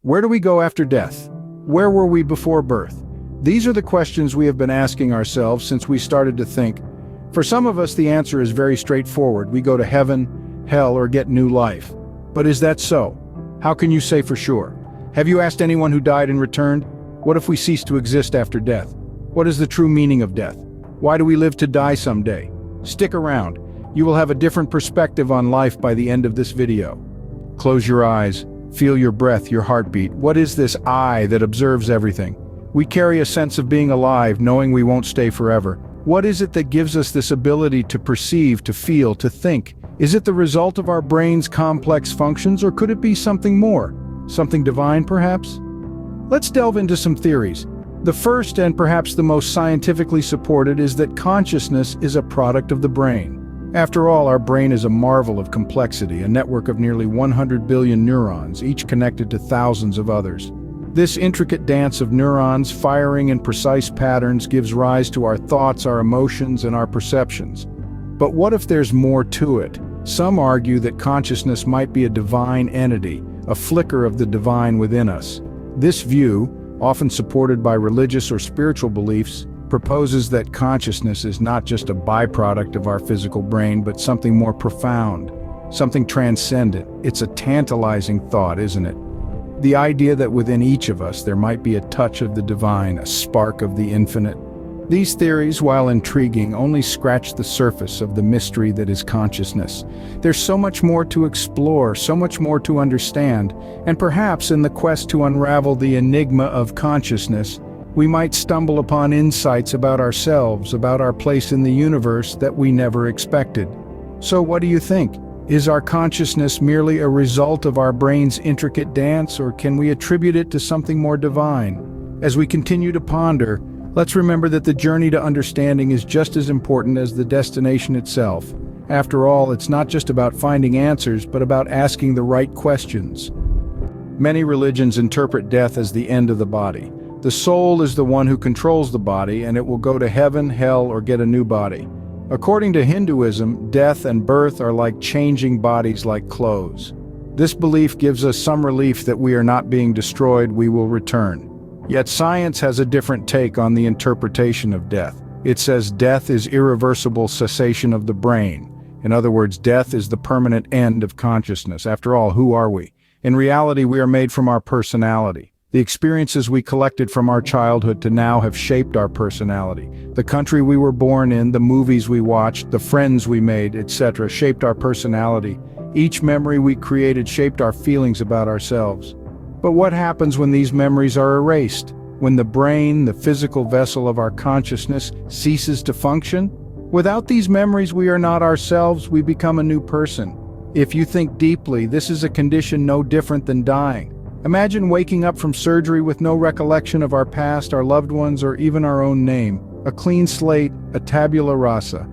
Where do we go after death? Where were we before birth? These are the questions we have been asking ourselves since we started to think. For some of us, the answer is very straightforward. We go to heaven, hell, or get new life. But is that so? How can you say for sure? Have you asked anyone who died and returned? What if we cease to exist after death? What is the true meaning of death? Why do we live to die someday? Stick around. You will have a different perspective on life by the end of this video. Close your eyes. Feel your breath, your heartbeat. What is this I that observes everything? We carry a sense of being alive, knowing we won't stay forever. What is it that gives us this ability to perceive, to feel, to think? Is it the result of our brain's complex functions, or could it be something more? Something divine, perhaps? Let's delve into some theories. The first, and perhaps the most scientifically supported, is that consciousness is a product of the brain. After all, our brain is a marvel of complexity, a network of nearly 100 billion neurons, each connected to thousands of others. This intricate dance of neurons firing in precise patterns gives rise to our thoughts, our emotions, and our perceptions. But what if there's more to it? Some argue that consciousness might be a divine entity, a flicker of the divine within us. This view, often supported by religious or spiritual beliefs, proposes that consciousness is not just a byproduct of our physical brain, but something more profound, something transcendent. It's a tantalizing thought, isn't it? The idea that within each of us there might be a touch of the divine, a spark of the infinite. These theories, while intriguing, only scratch the surface of the mystery that is consciousness. There's so much more to explore, so much more to understand, and perhaps in the quest to unravel the enigma of consciousness, we might stumble upon insights about ourselves, about our place in the universe that we never expected. So what do you think? Is our consciousness merely a result of our brain's intricate dance, or can we attribute it to something more divine? As we continue to ponder, let's remember that the journey to understanding is just as important as the destination itself. After all, it's not just about finding answers, but about asking the right questions. Many religions interpret death as the end of the body. The soul is the one who controls the body, and it will go to heaven, hell, or get a new body. According to Hinduism, death and birth are like changing bodies like clothes. This belief gives us some relief that we are not being destroyed, we will return. Yet science has a different take on the interpretation of death. It says death is irreversible cessation of the brain. In other words, death is the permanent end of consciousness. After all, who are we? In reality, we are made from our personality. The experiences we collected from our childhood to now have shaped our personality. The country we were born in, the movies we watched, the friends we made, etc., shaped our personality. Each memory we created shaped our feelings about ourselves. But what happens when these memories are erased? When the brain, the physical vessel of our consciousness, ceases to function? Without these memories, we are not ourselves, we become a new person. If you think deeply, this is a condition no different than dying. Imagine waking up from surgery with no recollection of our past, our loved ones, or even our own name. A clean slate, a tabula rasa.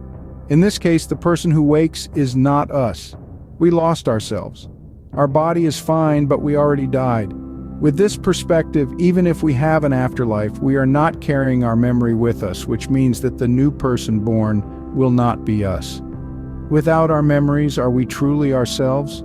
In this case, the person who wakes is not us. We lost ourselves. Our body is fine, but we already died. With this perspective, even if we have an afterlife, we are not carrying our memory with us, which means that the new person born will not be us. Without our memories, are we truly ourselves?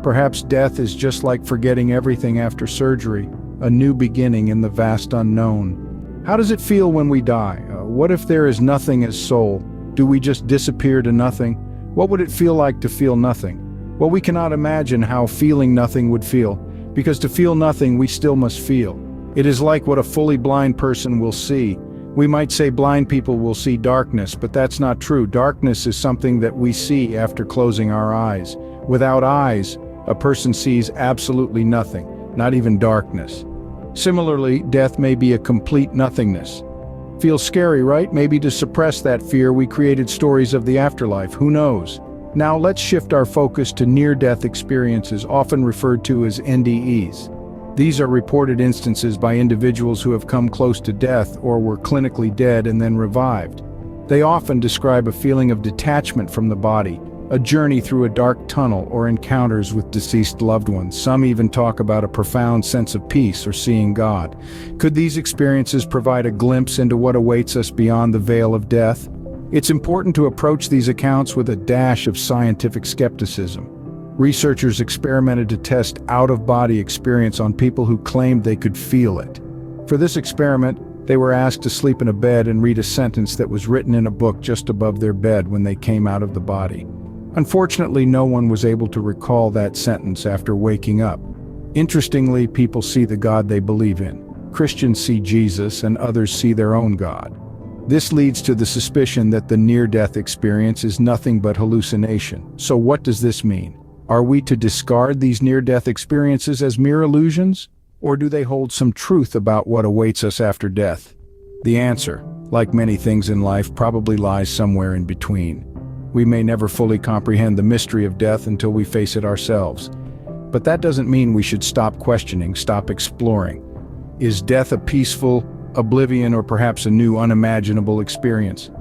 Perhaps death is just like forgetting everything after surgery, a new beginning in the vast unknown. How does it feel when we die? What if there is nothing as soul? Do we just disappear to nothing? What would it feel like to feel nothing? Well, we cannot imagine how feeling nothing would feel, because to feel nothing, we still must feel. It is like what a fully blind person will see. We might say blind people will see darkness, but that's not true. Darkness is something that we see after closing our eyes. Without eyes, a person sees absolutely nothing, not even darkness. Similarly, death may be a complete nothingness. Feels scary, right? Maybe to suppress that fear, we created stories of the afterlife. Who knows? Now let's shift our focus to near-death experiences, often referred to as NDEs. These are reported instances by individuals who have come close to death or were clinically dead and then revived. They often describe a feeling of detachment from the body, a journey through a dark tunnel, or encounters with deceased loved ones. Some even talk about a profound sense of peace or seeing God. Could these experiences provide a glimpse into what awaits us beyond the veil of death? It's important to approach these accounts with a dash of scientific skepticism. Researchers experimented to test out-of-body experience on people who claimed they could feel it. For this experiment, they were asked to sleep in a bed and read a sentence that was written in a book just above their bed when they came out of the body. Unfortunately, no one was able to recall that sentence after waking up. Interestingly, people see the God they believe in. Christians see Jesus, and others see their own God. This leads to the suspicion that the near-death experience is nothing but hallucination. So what does this mean? Are we to discard these near-death experiences as mere illusions? Or do they hold some truth about what awaits us after death? The answer, like many things in life, probably lies somewhere in between. We may never fully comprehend the mystery of death until we face it ourselves. But that doesn't mean we should stop questioning, stop exploring. Is death a peaceful oblivion, or perhaps a new unimaginable experience?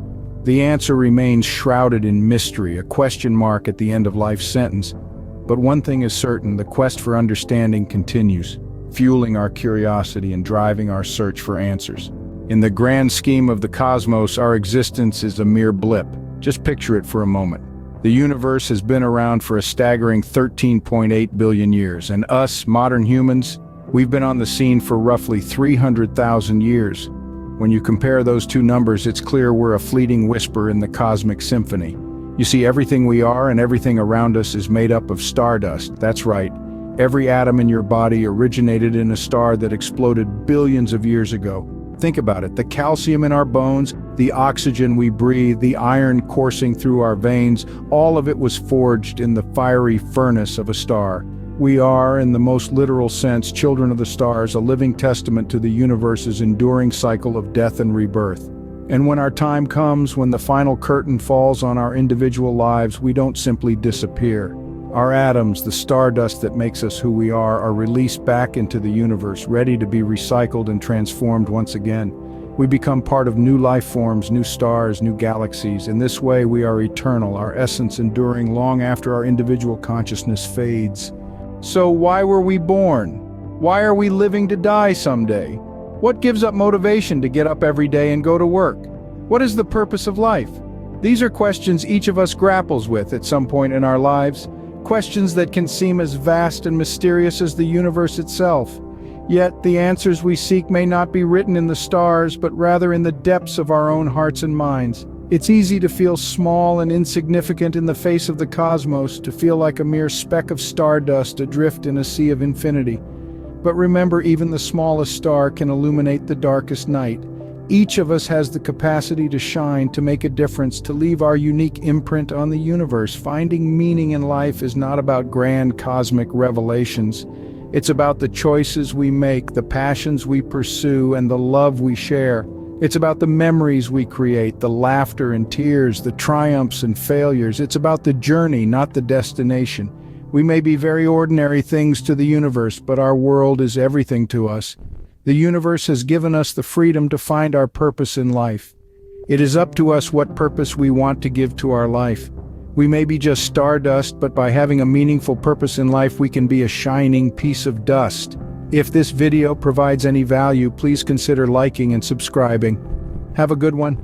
The answer remains shrouded in mystery, a question mark at the end of life's sentence. But one thing is certain: the quest for understanding continues, fueling our curiosity and driving our search for answers. In the grand scheme of the cosmos, our existence is a mere blip. Just picture it for a moment. The universe has been around for a staggering 13.8 billion years, and us, modern humans, we've been on the scene for roughly 300,000 years. When you compare those two numbers, it's clear we're a fleeting whisper in the cosmic symphony. You see, everything we are and everything around us is made up of stardust. That's right. Every atom in your body originated in a star that exploded billions of years ago. Think about it: the calcium in our bones, the oxygen we breathe, the iron coursing through our veins, all of it was forged in the fiery furnace of a star. We are, in the most literal sense, children of the stars, a living testament to the universe's enduring cycle of death and rebirth. And when our time comes, when the final curtain falls on our individual lives, we don't simply disappear. Our atoms, the stardust that makes us who we are released back into the universe, ready to be recycled and transformed once again. We become part of new life forms, new stars, new galaxies. In this way, we are eternal, our essence enduring long after our individual consciousness fades. So why were we born? Why are we living to die someday? What gives up motivation to get up every day and go to work? What is the purpose of life? These are questions each of us grapples with at some point in our lives. Questions that can seem as vast and mysterious as the universe itself. Yet the answers we seek may not be written in the stars, but rather in the depths of our own hearts and minds. It's easy to feel small and insignificant in the face of the cosmos, to feel like a mere speck of stardust adrift in a sea of infinity. But remember, even the smallest star can illuminate the darkest night. Each of us has the capacity to shine, to make a difference, to leave our unique imprint on the universe. Finding meaning in life is not about grand cosmic revelations. It's about the choices we make, the passions we pursue, and the love we share. It's about the memories we create, the laughter and tears, the triumphs and failures. It's about the journey, not the destination. We may be very ordinary things to the universe, but our world is everything to us. The universe has given us the freedom to find our purpose in life. It is up to us what purpose we want to give to our life. We may be just stardust, but by having a meaningful purpose in life, we can be a shining piece of dust. If this video provides any value, please consider liking and subscribing. Have a good one.